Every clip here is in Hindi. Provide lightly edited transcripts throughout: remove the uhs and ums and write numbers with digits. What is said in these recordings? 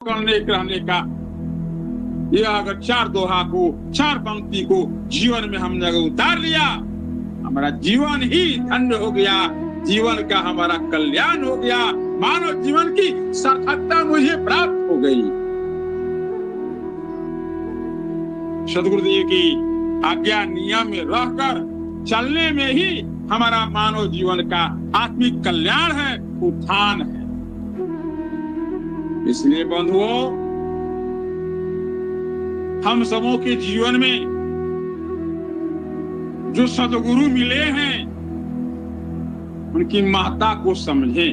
करने रहने का, यह अगर 4 दोहा को, 4 पंक्ति को जीवन में हमने अगर उतार लिया, हमारा जीवन ही धन्य हो गया, जीवन का हमारा कल्याण हो गया, मानव जीवन की सार्थकता मुझे प्राप्त हो गई। सदगुरुदेव की आज्ञा नियम में रहकर चलने में ही हमारा मानव जीवन का आत्मिक कल्याण है, उत्थान है। इसलिए बंधुओं, हम सबों के जीवन में जो सदगुरु मिले हैं, उनकी महत्ता को समझें,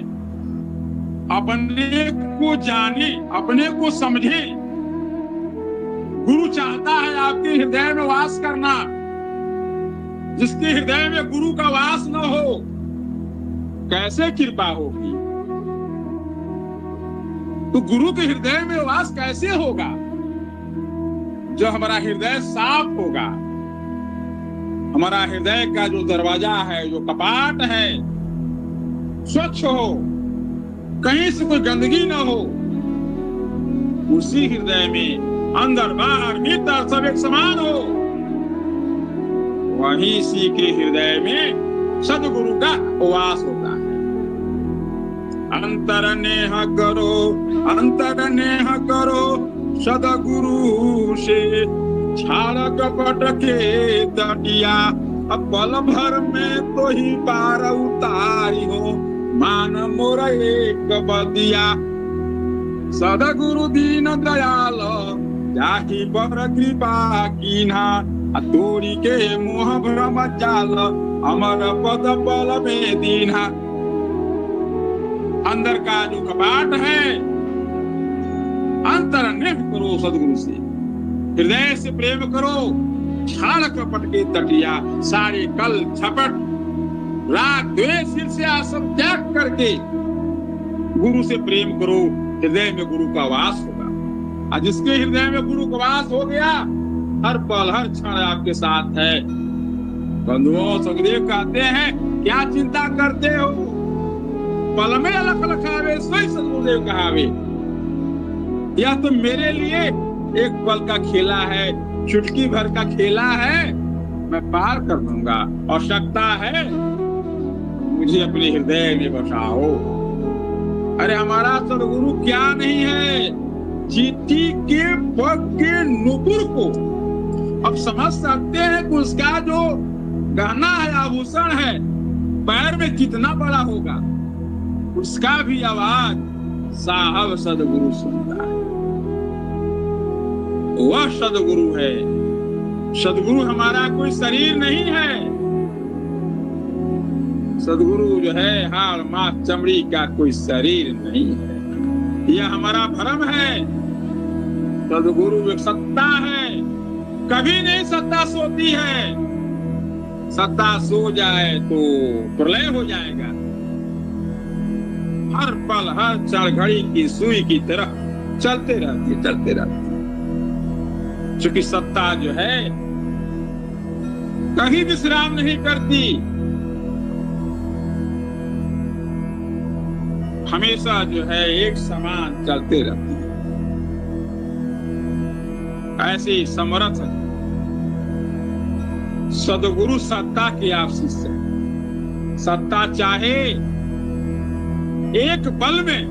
अपने को जाने, अपने को समझें। गुरु चाहता है आपके हृदय में वास करना। जिसके हृदय में गुरु का वास न हो, कैसे कृपा होगी? तो गुरु के हृदय में वास कैसे होगा? जो हमारा हृदय साफ होगा, हमारा हृदय का जो दरवाजा है, जो कपाट है, स्वच्छ हो, कहीं से कोई गंदगी न हो, उसी हृदय में अंदर बाहर भीतर सब एक समान हो, वहीं सी के हृदय में सदगुरु का वास होता है। अंतर नेह करो सदगुरु से, छाड़ कपट के तटिया, अब पल भर में तो ही पार उतारी हो, मान मोर एक बदिया। सदगुरु दीन दयाल जाहि बर कृपा कीन्हा, तोरी के मोह भ्रम जाल, अमर पद पल में दीन्हा। अंदर का जो कपाट है, अंतर नेह करो सदगुरु से, हृदय से प्रेम करो, छाड़ कपट के तटिया, सारे कल झपट राग द्वेष ईर्ष्या सब त्याग करके गुरु से प्रेम करो, हृदय में गुरु का वास होगा। और जिसके हृदय में गुरु का वास हो गया, हर पल हर क्षण आपके साथ है। बंधुओं, सदगुरुदेव कहते हैं, क्या चिंता करते हो? पल में अलख लखावे, सोई सदगुरुदेव कहावे। यह तो मेरे लिए एक पल का खेला है, चुटकी भर का खेला है, मैं पार कर दूंगा। आवश्यकता है मुझे अपने हृदय में बसाओ। अरे हमारा सदगुरु क्या नहीं है, चींटी के पग के नुपुर को अब समझ सकते हैं कि उसका जो गहना है, आभूषण है, पैर में कितना बड़ा होगा। उसका भी आवाज साहब सदगुरु सुनता है। वह सदगुरु है। सदगुरु हमारा कोई शरीर नहीं है। सदगुरु जो है हाड़ मांस चमड़ी का कोई शरीर नहीं है। यह हमारा भ्रम है। सदगुरु एक सत्ता है, कभी नहीं सत्ता सोती है। सत्ता सो जाए तो प्रलय हो जाएगा। हर पल हर क्षण घड़ी की सुई की तरह चलते रहती। क्योंकि सत्ता जो है कहीं विश्राम नहीं करती, हमेशा जो है एक समान चलते रहती है। ऐसे ही समर्थ सदगुरु सत्ता के आप शिष्य। सत्ता चाहे एक पल में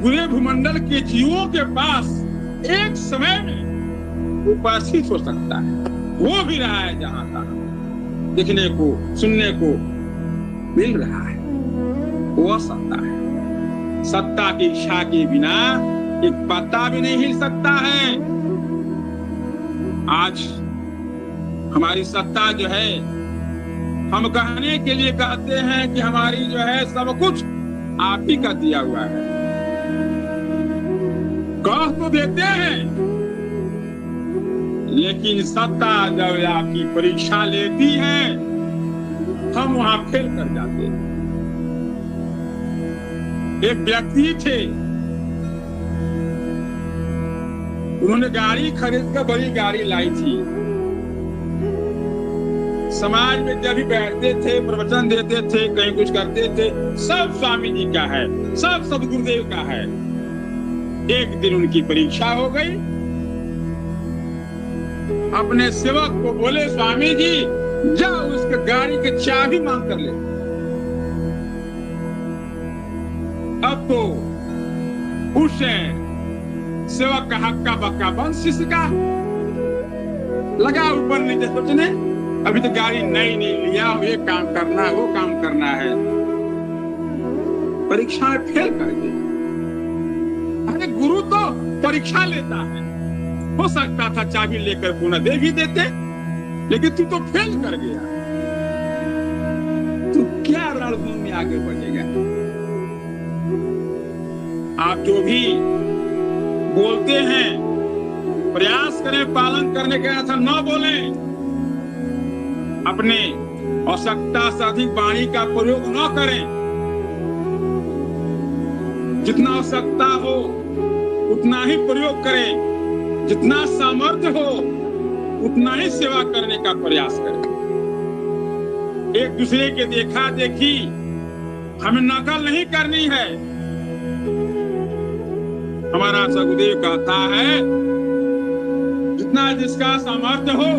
पूरे भूमंडल के जीवों के पास एक समय में उपस्थित हो सकता है। वो भी रहा है, जहां तक देखने को सुनने को मिल रहा है, वो सत्ता है। सत्ता की इच्छा के बिना एक पत्ता भी नहीं हिल सकता है। आज हमारी सत्ता जो है, हम कहने के लिए कहते हैं कि हमारी जो है सब कुछ आप ही का दिया हुआ है। कह तो देते हैं, लेकिन सत्ता जब आपकी परीक्षा लेती है, हम वहां फेल कर जाते हैं। एक व्यक्ति थे, उन्होंने गाड़ी खरीद कर बड़ी गाड़ी लाई थी। समाज में जब भी बैठते थे, प्रवचन देते थे, कहीं कुछ करते थे, सब स्वामी जी का है, सब सदगुरुदेव का है। एक दिन उनकी परीक्षा हो गई। अपने सेवक को बोले, स्वामी जी जाओ उसके गाड़ी की चाबी मांग कर ले। अब तो उस सेवक का हक्का बक्का बंद, शिष्य का लगा ऊपर नीचे सोचने, अभी तो गाड़ी नई नहीं लिया, ये काम करना है, वो काम करना है, परीक्षा में फेल कर गया। अरे गुरु तो परीक्षा लेता है, हो सकता था चाबी लेकर पुनः दे भी देते, लेकिन तू तो फेल कर गया। तू क्या रणभूमि में आगे बढ़ेगा? आप जो भी बोलते हैं प्रयास करें पालन करने का, ऐसा न बोले। अपने आवश्यकता से अधिक वाणी का प्रयोग न करें। जितना आवश्यकता हो उतना ही प्रयोग करें, जितना सामर्थ्य हो उतना ही सेवा करने का प्रयास करें। एक दूसरे के देखा देखी हमें नकल नहीं करनी है। हमारा सगुदेव कहता है, जितना जिसका सामर्थ्य हो,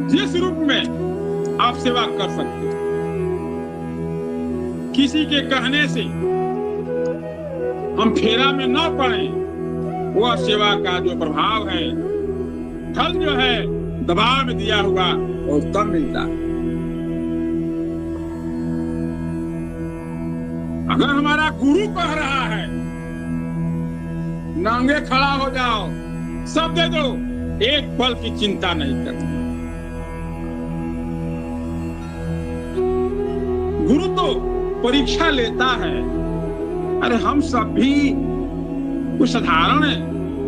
जिस रूप में आप सेवा कर सकते हो। किसी के कहने से हम फेरा में न पड़े। वह सेवा का जो प्रभाव है, फल जो है दबाव में दिया हुआ और तब मिलता है। अगर हमारा गुरु कह रहा है नांगे खड़ा हो जाओ, सब दे दो, एक पल की चिंता नहीं करते। गुरु तो परीक्षा लेता है। अरे हम सब भी कुछ साधारण है,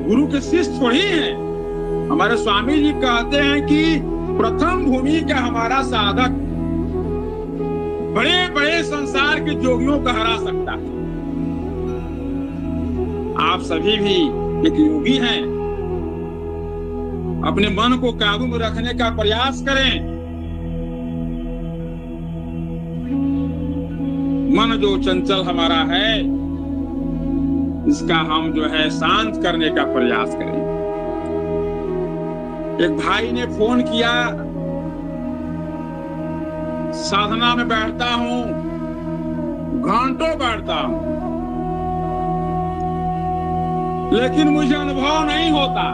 गुरु के शिष्य थोड़ी हैं। हमारे स्वामी जी कहते हैं कि प्रथम भूमि का हमारा साधक बड़े बड़े संसार के जोगियों को हरा सकता है। आप सभी भी एक योगी हैं। अपने मन को काबू में रखने का प्रयास करें। मन जो चंचल हमारा है, इसका हम जो है शांत करने का प्रयास करें। एक भाई ने फोन किया, साधना में बैठता हूं, घंटों बैठता हूं, लेकिन मुझे अनुभव नहीं होता।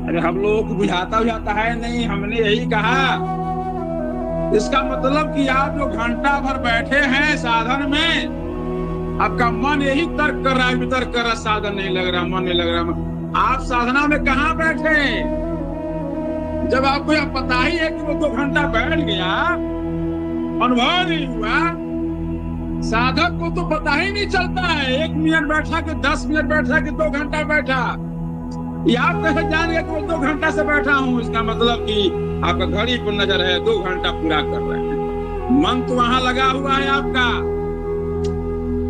अरे हम लोग को बुझाता है नहीं, हमने यही कहा। इसका मतलब कि आप जो घंटा भर बैठे हैं साधन में, आपका मन यही तर्क कर रहा है, वितर्क कर रहा, साधन नहीं लग रहा, मन नहीं लग रहा। आप साधना में कहाँ बैठे? जब आपको यह पता ही है कि वो 2 घंटा बैठ गया, अनुभव नहीं हुआ। साधक को तो पता ही नहीं चलता है, 1 मिनट बैठा कि 10 मिनट बैठा कि 2 घंटा बैठा। ये आप कैसे जान गए कि वो 2 घंटा से बैठा हूं? इसका मतलब कि आपका घड़ी पर नजर है, 2 घंटा पूरा कर रहे हैं। मन तो वहां लगा हुआ है आपका।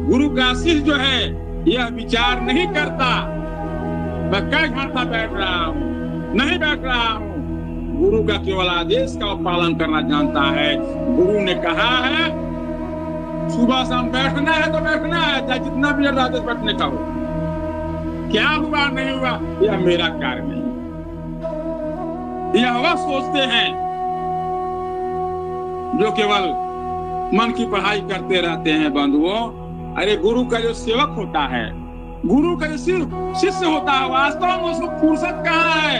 गुरु का शिष्य जो है यह विचार नहीं करता मैं कई घंटा बैठ रहा हूं, नहीं बैठ रहा हूं। गुरु का केवल आदेश का पालन करना जानता है। गुरु ने कहा है सुबह शाम बैठना है तो बैठना है, चाहे जितना भी आदेश बैठने का हो। क्या हुआ नहीं हुआ यह मेरा कार्य नहीं। यह वह सोचते हैं जो केवल मन की पढ़ाई करते रहते हैं बंधुओं। अरे गुरु का जो सेवक होता है, गुरु का जो शिष्य होता है, वास्तव में उसको फुर्सत कहाँ है?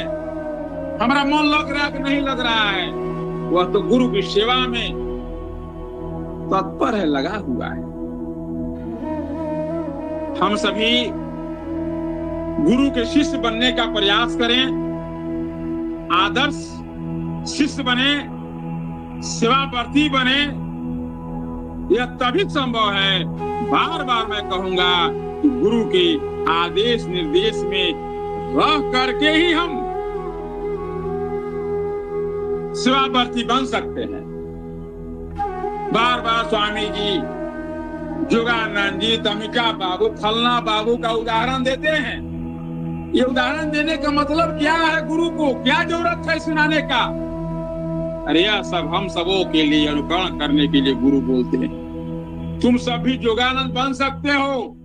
हमारा मन लग रहा है कि नहीं लग रहा है? वह तो गुरु की सेवा में तत्पर है, लगा हुआ है। हम सभी गुरु के शिष्य बनने का प्रयास करें, आदर्श शिष्य बने, सेवावर्ती बने। यह तभी संभव है। बार बार मैं कहूंगा कि गुरु के आदेश निर्देश में रह करके ही हम सेवावर्ती बन सकते हैं। बार बार स्वामी जी, जोगानंद जी, तमिका बाबू, फलना बाबू का उदाहरण देते हैं। ये उदाहरण देने का मतलब क्या है? गुरु को क्या जरूरत है सुनाने का? अरे यह सब हम सबों के लिए अनुकरण करने के लिए गुरु बोलते हैं। तुम सभी योगानंद बन सकते हो।